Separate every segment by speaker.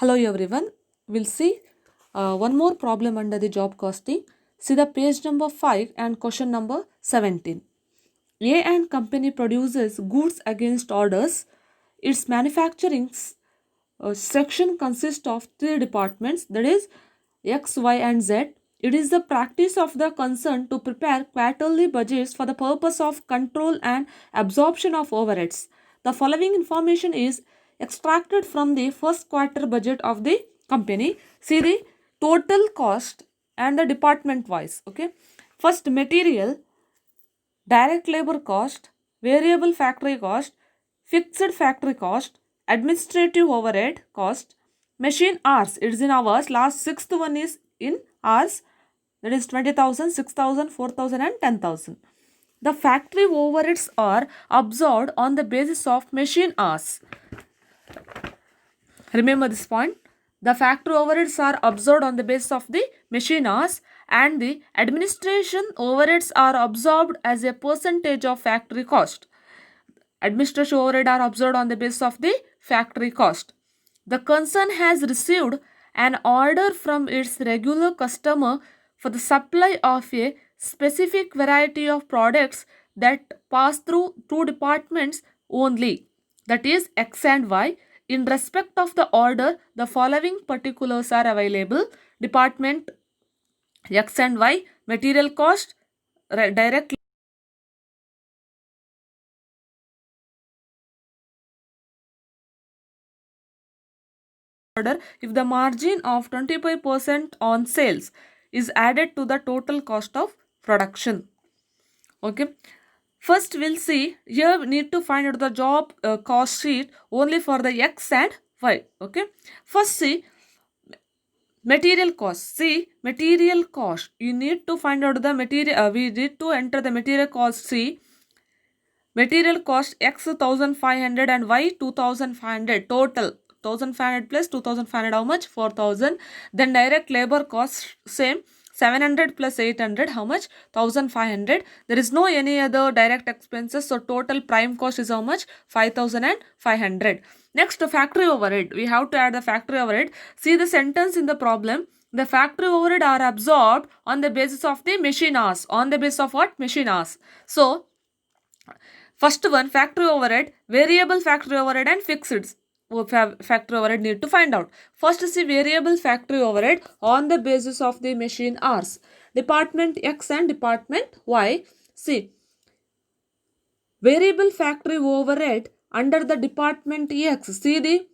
Speaker 1: Hello everyone. We'll see one more problem under the job costing. See the page number 5 and question number 17. A and company produces goods against orders. Its manufacturing section consists of three departments, that is X, Y and Z. It is the practice of the concern to prepare quarterly budgets for the purpose of control and absorption of overheads. The following information is extracted from the first quarter budget of the company. See the total cost and the department wise. Okay. First, material, direct labor cost, variable factory cost, fixed factory cost, administrative overhead cost, machine hours. It is in hours. Last sixth one is in hours. That is 20,000, 6,000, 4,000 and 10,000. The factory overheads are absorbed on the basis of machine hours. Remember this point. The factory overheads are absorbed on the basis of the machine hours, and the administration overheads are absorbed as a percentage of factory cost. Administration overhead are absorbed on the basis of the factory cost. The concern has received an order from its regular customer for the supply of a specific variety of products that pass through two departments only, that is X and Y. In respect of the order, the following particulars are available. Department X and Y, material cost, direct order if the margin of 25% on sales is added to the total cost of production. Okay. First, we'll see here we need to find out the job cost sheet only for the X and Y. Okay. First, see material cost. See material cost. You need to find out the material. We need to enter the material cost. See material cost X 1,500 and Y 2,500 total. 1,500 plus 2,500 how much? 4,000. Then direct labor cost same 700 plus 800 how much? 1,500. There is no any other direct expenses, so total prime cost is how much? 5,500. Next, factory overhead. We have to add the factory overhead. See the sentence in the problem. The factory overhead are absorbed on the basis of the machine hours. On the basis of what? Machine hours. So first one, factory overhead, variable factory overhead and fixed factory overhead need to find out. First, see variable factory overhead on the basis of the machine hours. Department X and department Y. See variable factory overhead under the department X. See the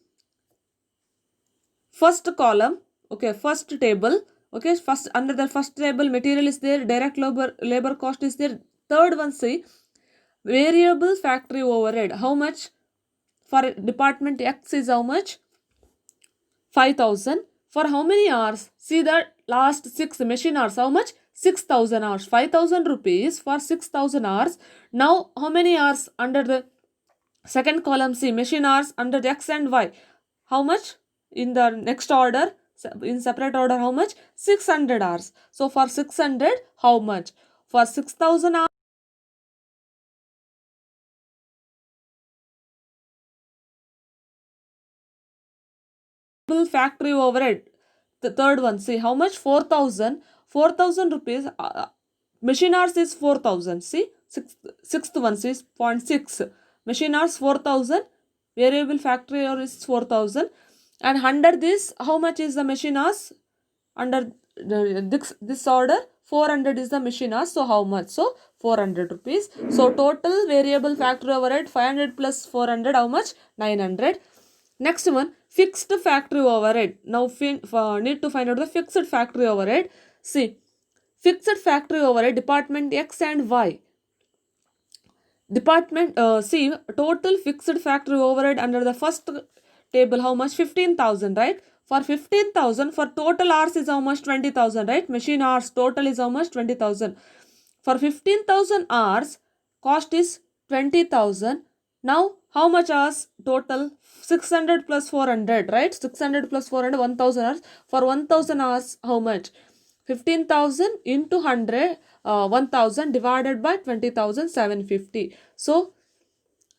Speaker 1: first column. Okay, first table. Okay, first under the first table material is there, direct labor cost is there. Third one, see variable factory overhead. How much? For department X is how much? 5,000. For how many hours? See the last 6 machine hours. How much? 6,000 hours. 5,000 rupees for 6,000 hours. Now how many hours under the second column? See machine hours under the X and Y. How much? In the next order, in separate order, how much? 600 hours. So for 600, how much? For 6,000 hours, factory overhead. The third one, see how much? 4,000. 4,000 rupees. Machine hours is 4,000. See sixth one is 0.6. Machine hours 4,000. Variable factory hours is 4,000. And under this, how much is the machine hours? Under this order, 400 is the machine hours. So how much? So 400 rupees. So total variable factory overhead 500 plus 400, how much? 900. Next one, fixed factory overhead. Now need to find out the fixed factory overhead. See, fixed factory overhead, department X and Y. Department, see, total fixed factory overhead under the first table, how much? 15,000, right? For 15,000, for total hours is how much? 20,000, right? Machine hours total is how much? 20,000. For 15,000 hours, cost is 20,000. Now, how much hours total? 600 plus 400, right? 600 plus 400, 1,000 hours. For 1,000 hours, how much? 15,000 into 100, 1,000 divided by 20,000, 750. So,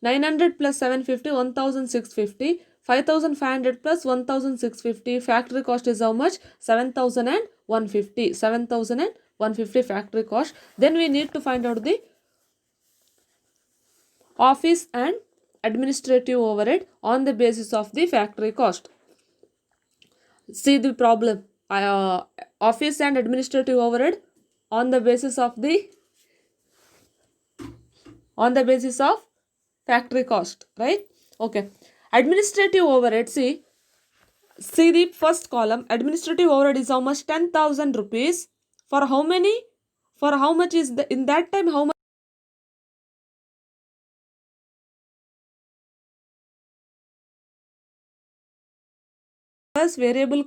Speaker 1: 900 plus 750, 1,650. 5,500 plus 1,650. Factory cost is how much? 7,150. 7,150 factory cost. Then we need to find out the office and administrative overhead on the basis of the factory cost. See the problem. Office and administrative overhead on the basis of factory cost, right? Okay. Administrative overhead, see the first column. Administrative overhead is how much? 10,000 rupees. For how many? For how much is the, in that time, how much? Plus variable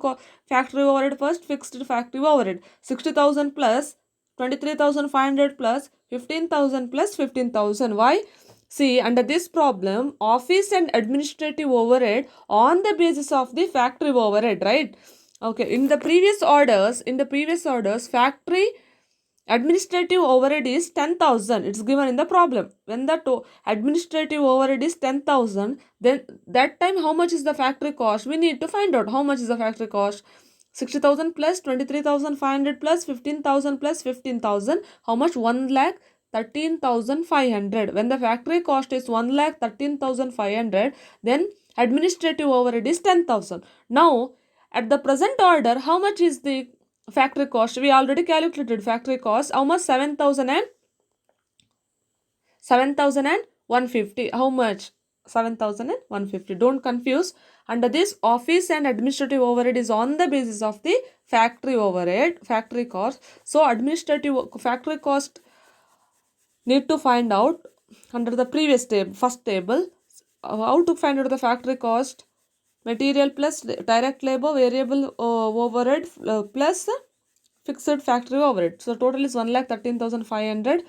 Speaker 1: factory overhead first, fixed factory overhead. 60,000 plus 23,500 plus 15,000 plus 15,000. Why? See, under this problem, office and administrative overhead on the basis of the factory overhead, right? Okay, in the previous orders, factory administrative overhead is 10,000. It's given in the problem. When the administrative overhead is 10,000, then that time how much is the factory cost? We need to find out how much is the factory cost. 60,000 plus 23,500 plus 15,000 plus 15,000. How much? 1,13,500. When the factory cost is 1,13,500, then administrative overhead is 10,000. Now, at the present order, how much is the factory cost? We already calculated factory cost. How much? 7,150. How much? 7,150. Don't confuse. Under this, office and administrative overhead is on the basis of the factory overhead, factory cost. So administrative factory cost need to find out under the previous table, first table. How to find out the factory cost? Material plus direct labor, variable overhead plus fixed factory overhead. So total is 1,13,500.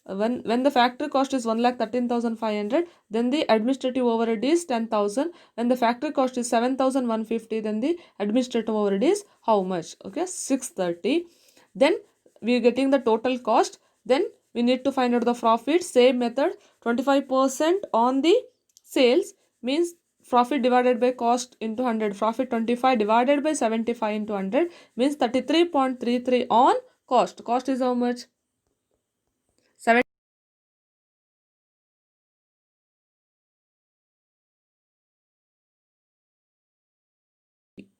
Speaker 1: When the factory cost is 1,13,500, then the administrative overhead is 10,000. When the factory cost is 7,150, then the administrative overhead is how much? Okay, 630. Then we are getting the total cost. Then we need to find out the profit. Same method. 25% on the sales means profit divided by cost into 100. Profit 25 divided by 75 into 100 means 33.33 on cost. Cost is how much? 7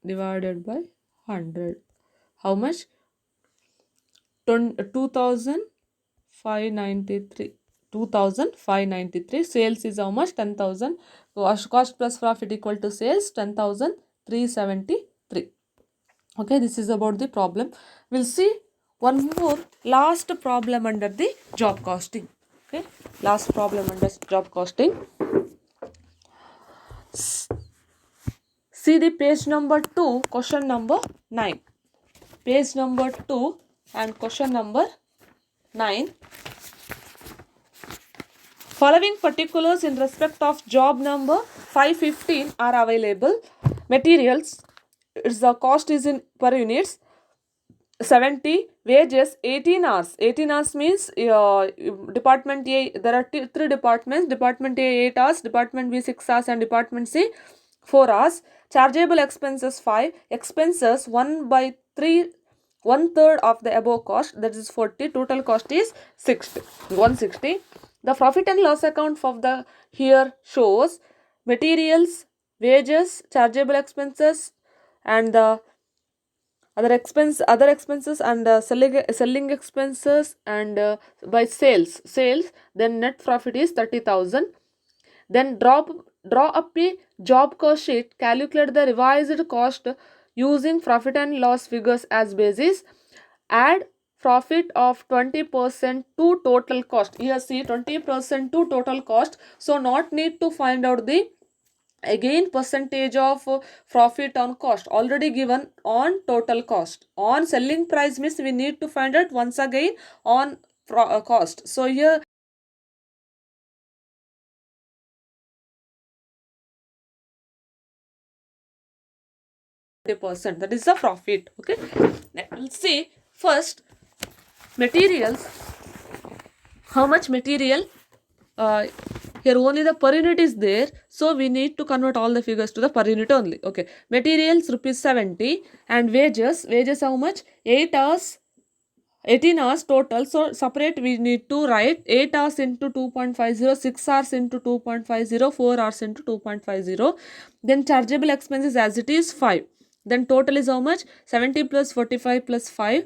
Speaker 1: divided by 100. How much? 2,593. 2,593. Sales is how much? 10,000. Cost plus profit equal to sales 10,373. Okay, this is about the problem. We'll see one more last problem under the job costing. Okay, last problem under job costing. See the page number 2, question number 9. Page number 2 and question number 9. Following particulars in respect of job number 515 are available. Materials, the cost is in per units. 70. Wages 18 hours. 18 hours means department A, there are three departments. Department A 8 hours, department B 6 hours and department C 4 hours. Chargeable expenses 5. Expenses 1/3 of the above cost, that is 40. Total cost is 160. The profit and loss account of the here shows materials, wages, chargeable expenses and the other expenses and selling expenses and by sales, then net profit is 30,000. Then draw up a job cost sheet, calculate the revised cost using profit and loss figures as basis, add profit of 20% to total cost. Here see 20% to total cost, so not need to find out the again percentage of profit on cost, already given on total cost. On selling price means we need to find out once again on cost. So here percent, that is the profit. Okay, let's see first materials. How much material Here only the per unit is there, so we need to convert all the figures to the per unit only. Okay, materials rupees 70 and wages how much? 8 hours, 18 hours total. So separate we need to write 8 hours into 2.50, 6 hours into 2.50, 4 hours into 2.50. Then chargeable expenses as it is 5. Then total is how much? 70 plus 45 plus 5,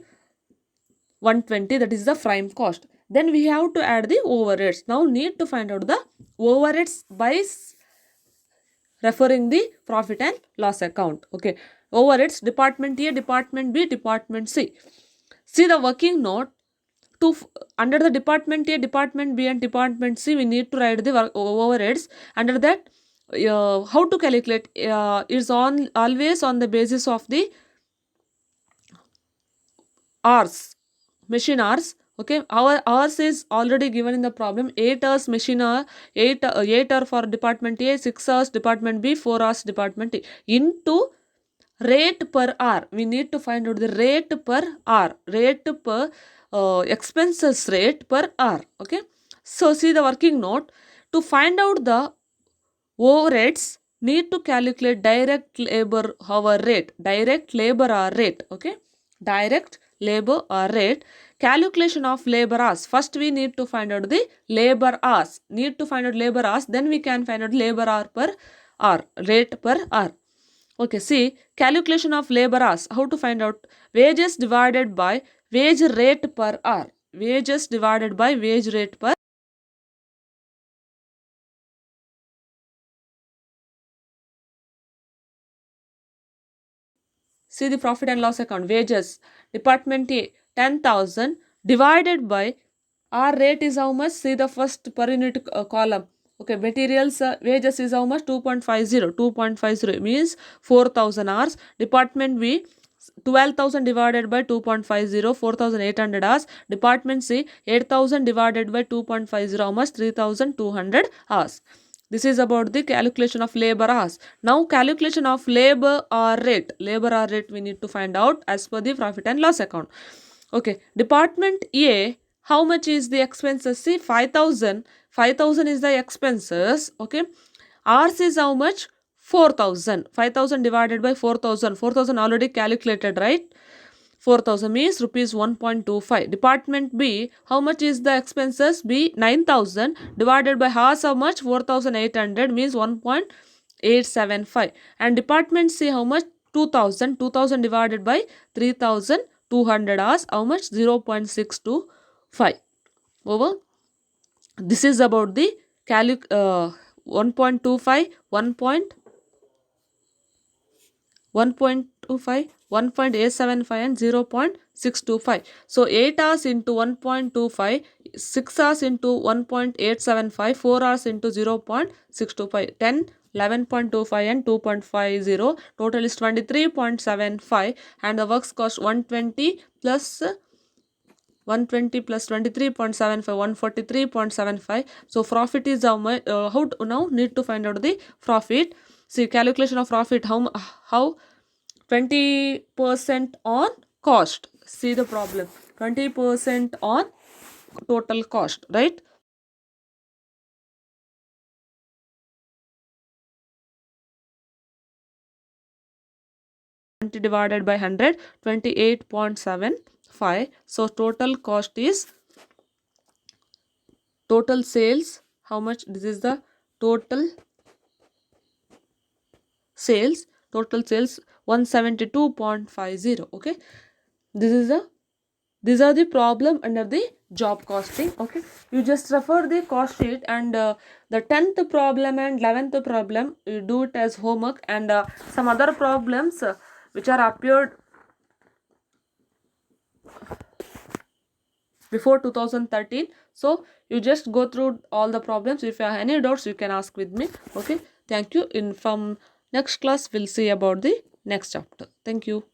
Speaker 1: 120, that is the prime cost. Then we have to add the overheads. Now need to find out the overheads by referring the profit and loss account. Okay, overheads department A, department B, department C. See the working note. Under the department A, department B and department C, we need to write the overheads. Under that, how to calculate is on always on the basis of the hours, machine hours. Okay, our hours is already given in the problem. 8 hours machine hour, 8 hour for department A, 6 hours department B, 4 hours department A, into rate per hour. We need to find out the rate per hour, rate per expenses rate per hour. Okay, so see the working note. To find out the overheads, need to calculate direct labor hour rate, direct labor hour rate. Okay, direct labor hour rate, calculation of labor hours. First we need to find out the labor hours, need to find out labor hours, then we can find out labor hour per hour, rate per hour. Okay, see calculation of labor hours. How to find out? Wages divided by wage rate per hour, wages divided by wage rate per. See the profit and loss account. Wages, department A, 10,000 divided by our rate is how much? See the first per unit column. Okay, materials wages is how much? 2.50. 2.50 means 4,000 hours. Department B, 12,000 divided by 2.50, 4,800 hours. Department C, 8,000 divided by 2.50, how much? 3,200 hours. This is about the calculation of labor hours. Now calculation of labor hour rate. Labor hour rate we need to find out as per the profit and loss account. Okay, department A, how much is the expenses? See 5,000. 5,000 is the expenses. Okay, ours is how much? 4,000. 5,000 divided by 4,000. 4,000 already calculated, right? 4,000 means rupees 1.25. Department B, how much is the expenses? B, 9,000 divided by hours how much? 4,800 means 1.875. And department C, how much? 2,000. 2,000 divided by 3,200 hours, how much? 0.625. Over. This is about the 1.25, 1.25, 1.875 and 0.625. So 8 hours into 1.25, 6 hours into 1.875, 4 hours into 0.625, 10, 11.25 and 2.50. Total is 23.75 and the works cost 120 plus 120 plus 23.75, 143.75. So profit is how much? How to, now need to find out the profit. See calculation of profit. How 20% on cost. See the problem. 20% on total cost, right? Divided by 100, 28.75. So total cost is total sales. How much? This is the total sales. Total sales 172.50. Okay, this is the these are the problem under the job costing. Okay, you just refer the cost sheet and the 10th problem and 11th problem you do it as homework, and some other problems which are appeared before 2013. So you just go through all the problems. If you have any doubts you can ask with me. Okay, thank you. In from next class we'll see about the next chapter. Thank you.